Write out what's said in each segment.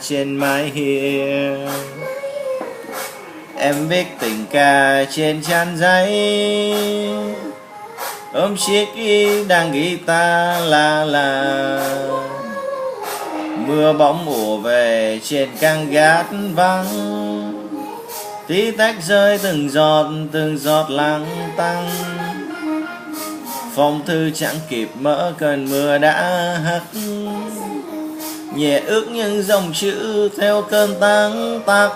trên mái hiên. Em viết tình ca trên trang giấy, ôm chiếc đàn guitar la. Mưa bóng ùa về trên căn gác vắng, tí tách rơi từng giọt lắng tanh. Phong thư chẳng kịp mở cơn mưa đã hắt, nhẹ ước những dòng chữ theo cơn tăng tắc.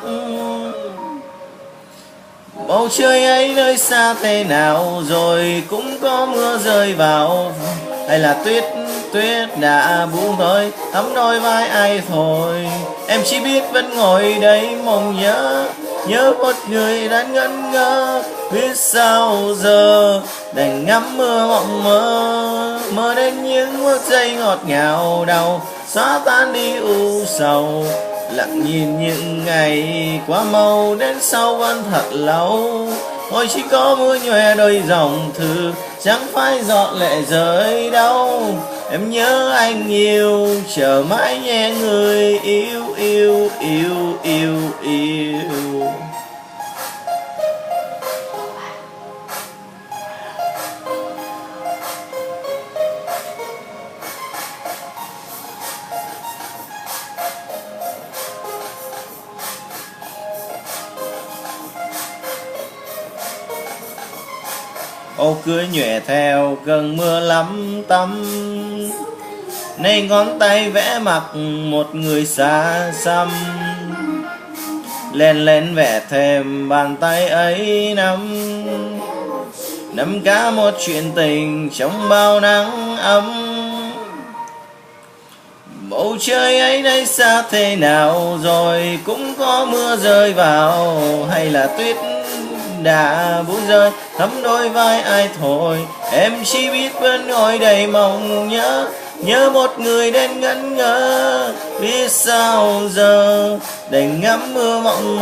Bầu trời ấy nơi xa thế nào rồi cũng có mưa rơi vào, hay là tuyết đã buông thôi thấm đôi vai ai thôi. Em chỉ biết vẫn ngồi đây mong nhớ một người đang ngẩn ngơ, biết sao giờ đành ngắm mưa mộng mơ đến những phút giây ngọt ngào đau xóa tan đi u sầu. Lặng nhìn những ngày quá mau đến sau vẫn thật lâu, ôi chỉ có mưa nhòe đôi dòng thư chẳng phải giọt lệ rơi đâu. Em nhớ anh nhiều, chờ mãi nghe người yêu. Ô cưới nhòe theo cơn mưa lắm tắm, nay ngón tay vẽ mặt một người xa xăm. Lên vẽ thêm bàn tay ấy nắm cả một chuyện tình trong bao nắng ấm. Bầu trời ấy nơi xa thế nào rồi cũng có mưa rơi vào, hay là tuyết đã buông rơi thấm đôi vai ai thôi. Em chỉ biết vẫn ngồi đầy mong nhớ một người đến ngẩn ngơ, biết sao giờ đành ngắm mưa mộng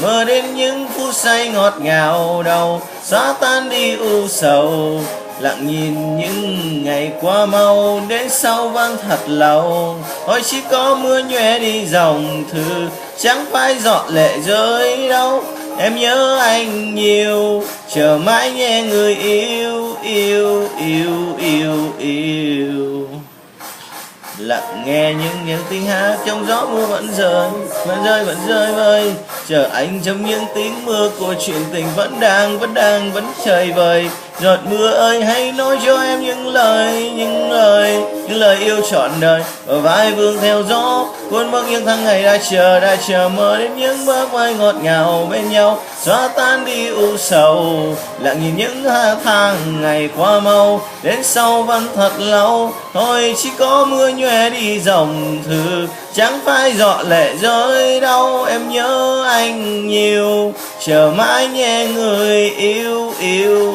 mơ đến những phút giây ngọt ngào đầu xóa tan đi u sầu. Lặng nhìn những ngày qua mau đến sau vẫn thật lâu, ôi chỉ có mưa nhòe đi dòng thư chẳng phải giọt lệ rơi đâu. Em nhớ anh nhiều, chờ mãi nghe người yêu. Lặng nghe những tiếng hát trong gió mưa vẫn rơi vơi, chờ anh trong những tiếng mưa của chuyện tình vẫn trời vời. Giọt mưa ơi hãy nói cho em những lời yêu trọn đời, ở vai vương theo gió cuốn bước những tháng ngày đã chờ mơ đến những bước vai ngọt ngào bên nhau xóa tan đi u sầu. Lặng nhìn những tháng ngày qua mau đến sau vẫn thật lâu, thôi chỉ có mưa nhòe đi dòng thư chẳng phải giọt lệ rơi đâu. Em nhớ anh nhiều, chờ mãi nghe người yêu.